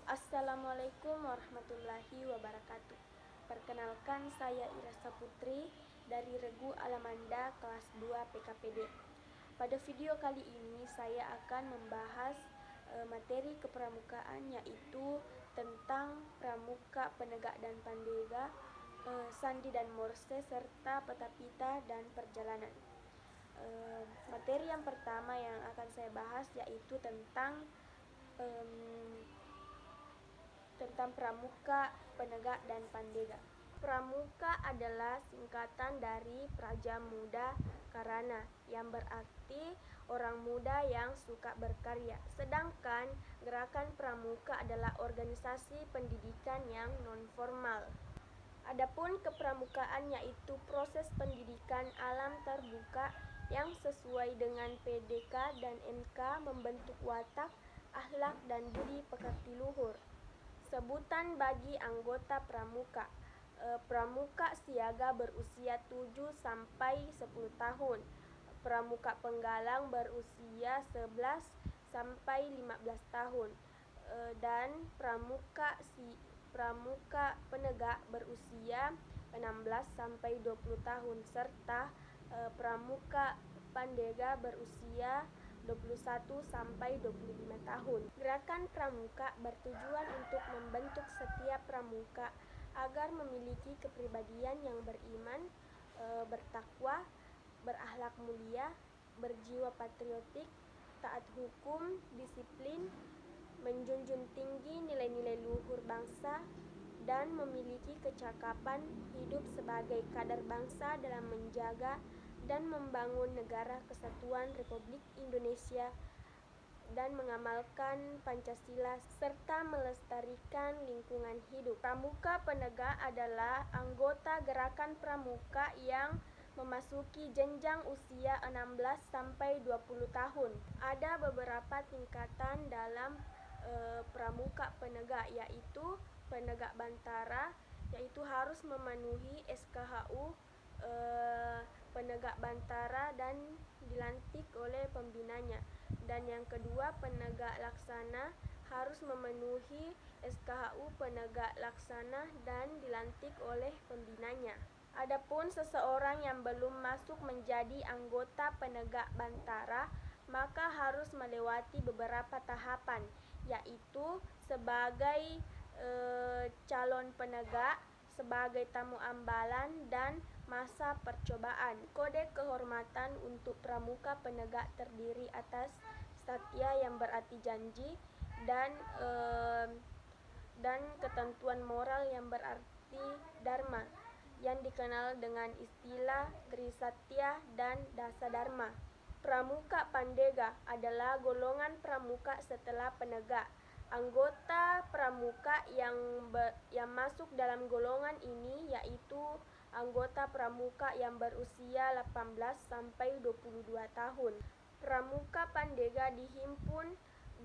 Assalamualaikum warahmatullahi wabarakatuh. Perkenalkan, saya Ira Saputri dari Regu Alamanda kelas 2 PKPD. Pada video kali ini saya akan membahas materi kepramukaan, yaitu tentang pramuka, penegak dan pandega, sandi dan morse, serta peta pita dan perjalanan. Materi yang pertama yang akan saya bahas yaitu tentang pramuka, penegak, dan pandega. Pramuka adalah singkatan dari Praja Muda Karana, yang berarti orang muda yang suka berkarya. Sedangkan gerakan pramuka adalah organisasi pendidikan yang non-formal. Adapun kepramukaan yaitu proses pendidikan alam terbuka yang sesuai dengan PDK dan MK, membentuk watak, akhlak, dan budi pekerti luhur. Sebutan bagi anggota pramuka. Pramuka siaga berusia 7 sampai 10 tahun. Pramuka penggalang berusia 11 sampai 15 tahun. Dan pramuka penegak berusia 16 sampai 20 tahun, serta pramuka pandega berusia 21 sampai 25 tahun. Gerakan pramuka bertujuan untuk membentuk setiap pramuka agar memiliki kepribadian yang beriman, bertakwa, berakhlak mulia, berjiwa patriotik, taat hukum, disiplin, menjunjung tinggi nilai-nilai luhur bangsa, dan memiliki kecakapan hidup sebagai kader bangsa dalam menjaga dan membangun Negara Kesatuan Republik Indonesia dan mengamalkan Pancasila serta melestarikan lingkungan hidup. Pramuka penegak adalah anggota gerakan pramuka yang memasuki jenjang usia 16 sampai 20 tahun. Ada beberapa tingkatan dalam pramuka penegak, yaitu penegak bantara, yaitu harus memenuhi SKHU penegak bantara dan dilantik oleh pembinanya. Dan yang kedua, penegak laksana harus memenuhi SKHU penegak laksana dan dilantik oleh pembinanya. Adapun seseorang yang belum masuk menjadi anggota penegak bantara, maka harus melewati beberapa tahapan, yaitu sebagai calon penegak, sebagai tamu ambalan, dan masa percobaan. Kode kehormatan untuk pramuka penegak terdiri atas satya, yang berarti janji, dan ketentuan moral yang berarti dharma, yang dikenal dengan istilah Trisatya dan Dasa Dharma. Pramuka pandega adalah golongan pramuka setelah penegak. Anggota pramuka yang masuk dalam golongan ini yaitu anggota pramuka yang berusia 18 sampai 22 tahun. Pramuka pandega dihimpun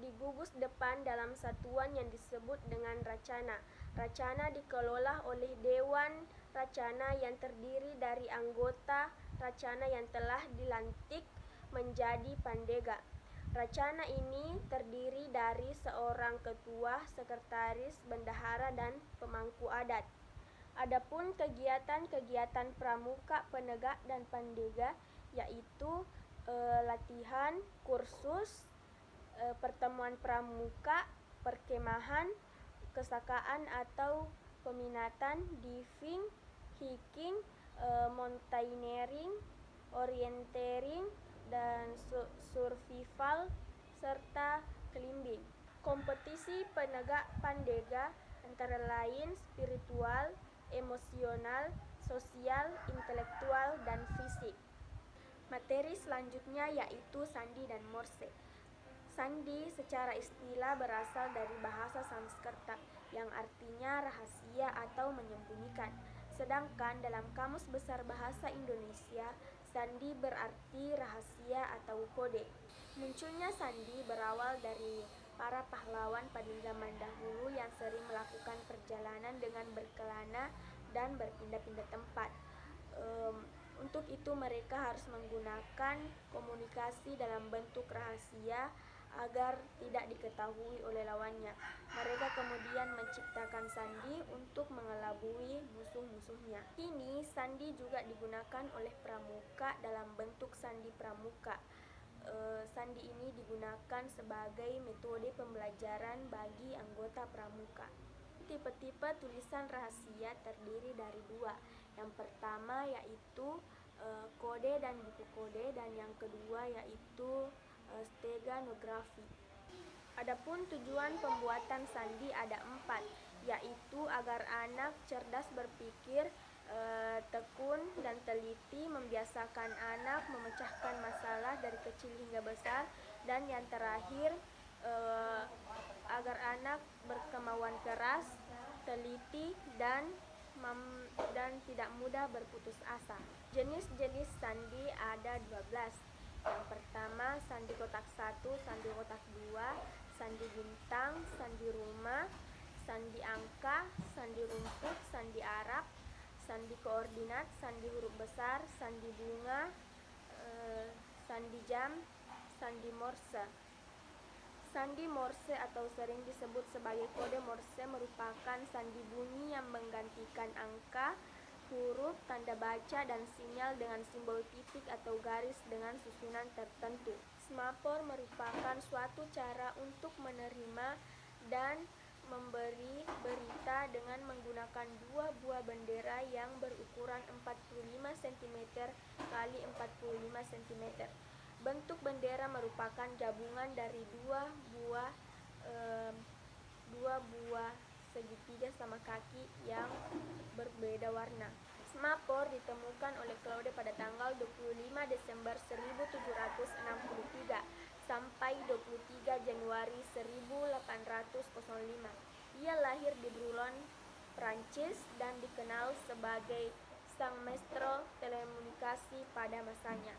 di gugus depan dalam satuan yang disebut dengan racana. Racana dikelola oleh Dewan Racana yang terdiri dari anggota racana yang telah dilantik menjadi pandega. Racana ini terdiri dari seorang ketua, sekretaris, bendahara, dan pemangku adat. Adapun kegiatan-kegiatan pramuka penegak dan pandega yaitu latihan, kursus, pertemuan pramuka, perkemahan, kesakaan atau peminatan, diving, hiking, mountaineering, orienteering, dan survival, serta climbing. Kompetisi penegak pandega antara lain spiritual, emosional, sosial, intelektual, dan fisik. Materi selanjutnya yaitu sandi dan morse. Sandi secara istilah berasal dari bahasa Sanskerta yang artinya rahasia atau menyembunyikan. Sedangkan dalam Kamus Besar Bahasa Indonesia, sandi berarti rahasia atau kode. Munculnya sandi berawal dari para pahlawan pada zaman dahulu yang sering melakukan perjalanan dengan berkelana dan berpindah-pindah tempat. Untuk itu mereka harus menggunakan komunikasi dalam bentuk rahasia agar tidak diketahui oleh lawannya. Mereka kemudian menciptakan sandi untuk mengelabui musuh-musuhnya. Kini sandi juga digunakan oleh pramuka dalam bentuk sandi pramuka. Sandi ini digunakan sebagai metode pembelajaran bagi anggota pramuka. Tipe-tipe tulisan rahasia terdiri dari dua. Yang pertama yaitu kode dan buku kode, dan yang kedua yaitu steganografi. Adapun tujuan pembuatan sandi ada 4, yaitu agar anak cerdas berpikir, tekun dan teliti, membiasakan anak memecahkan masalah dari kecil hingga besar, dan yang terakhir agar anak berkemauan keras, teliti, dan tidak mudah berputus asa. Jenis-jenis sandi ada 12. Yang pertama, sandi kotak 1, sandi kotak 2, sandi bintang, sandi rumah, sandi angka, sandi rumput, sandi Arab, sandi koordinat, sandi huruf besar, sandi bunga, sandi jam, sandi Morse. Sandi Morse atau sering disebut sebagai kode Morse merupakan sandi bunyi yang menggantikan angka, huruf, tanda baca, dan sinyal dengan simbol titik atau garis dengan susunan tertentu. Semafor merupakan suatu cara untuk menerima dan memberi berita dengan menggunakan dua buah bendera yang berukuran 45 cm x 45 cm. Bentuk bendera merupakan gabungan dari dua buah segitiga sama kaki yang berbeda warna. Semafor ditemukan oleh Claude pada tanggal 25 Desember 1763 sampai 23 Januari 1805. Ia lahir di Boulogne, Prancis, dan dikenal sebagai sang maestro telekomunikasi pada masanya.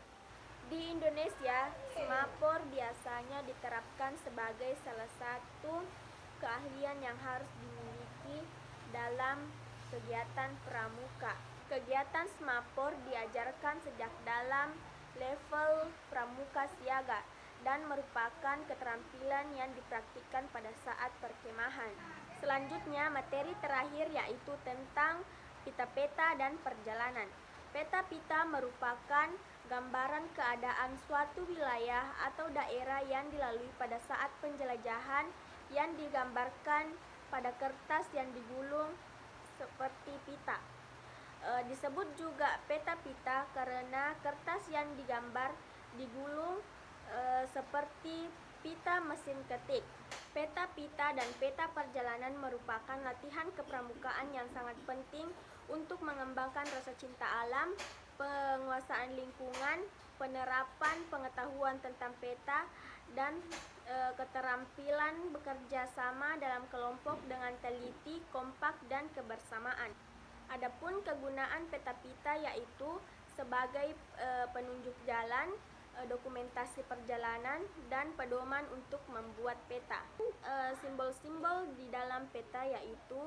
Di Indonesia, semafor biasanya diterapkan sebagai salah satu keahlian yang harus dimiliki dalam kegiatan pramuka. Kegiatan semafor diajarkan sejak dalam level pramuka siaga dan merupakan keterampilan yang dipraktikkan pada saat perkemahan. Selanjutnya, materi terakhir yaitu tentang pita-peta dan perjalanan. Peta-pita merupakan gambaran keadaan suatu wilayah atau daerah yang dilalui pada saat penjelajahan, yang digambarkan pada kertas yang digulung seperti pita. Disebut juga peta pita karena kertas yang digambar digulung seperti pita mesin ketik. Peta pita dan peta perjalanan merupakan latihan kepramukaan yang sangat penting untuk mengembangkan rasa cinta alam, penguasaan lingkungan, penerapan pengetahuan tentang peta, dan keterampilan bekerja sama dalam kelompok dengan teliti, kompak, dan kebersamaan. Adapun kegunaan peta pita yaitu sebagai penunjuk jalan, dokumentasi perjalanan, dan pedoman untuk membuat peta. Simbol-simbol di dalam peta yaitu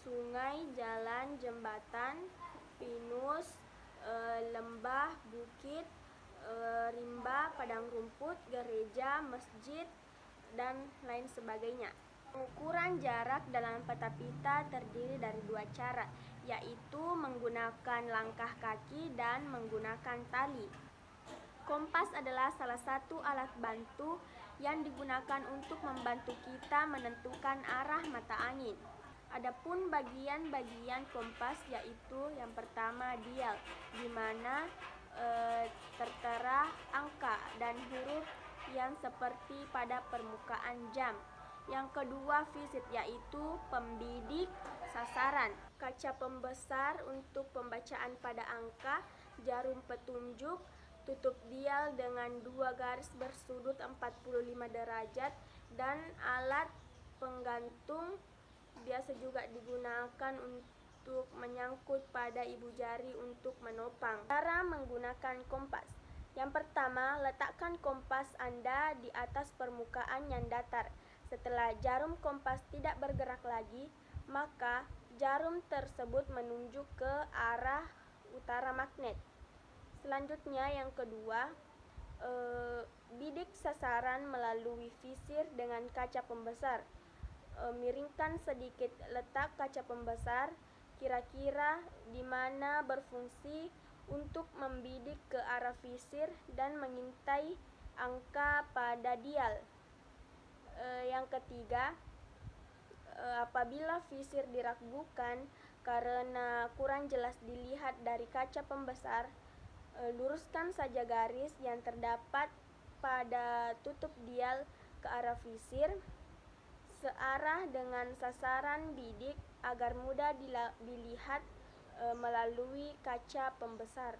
sungai, jalan, jembatan, pinus, lembah, bukit, rimba, padang rumput, gereja, masjid, dan lain sebagainya. Pengukuran jarak dalam peta pita terdiri dari dua cara, yaitu menggunakan langkah kaki dan menggunakan tali. Kompas adalah salah satu alat bantu yang digunakan untuk membantu kita menentukan arah mata angin. Adapun bagian-bagian kompas yaitu yang pertama dial, di mana tertera angka dan huruf yang seperti pada permukaan jam. Yang kedua visit, yaitu pembidik sasaran. Kaca pembesar untuk pembacaan pada angka, jarum petunjuk, tutup dial dengan dua garis bersudut 45 derajat, dan alat penggantung biasa juga digunakan untuk menyangkut pada ibu jari untuk menopang. Cara menggunakan kompas. Yang pertama, letakkan kompas Anda di atas permukaan yang datar. Setelah jarum kompas tidak bergerak lagi, maka jarum tersebut menunjuk ke arah utara magnet. Selanjutnya yang kedua, bidik sasaran melalui visir dengan kaca pembesar. Miringkan sedikit letak kaca pembesar kira-kira di mana berfungsi untuk membidik ke arah visir dan mengintai angka pada dial. Yang ketiga, apabila visir diragukan karena kurang jelas dilihat dari kaca pembesar, luruskan saja garis yang terdapat pada tutup dial ke arah visir searah dengan sasaran bidik agar mudah dilihat melalui kaca pembesar.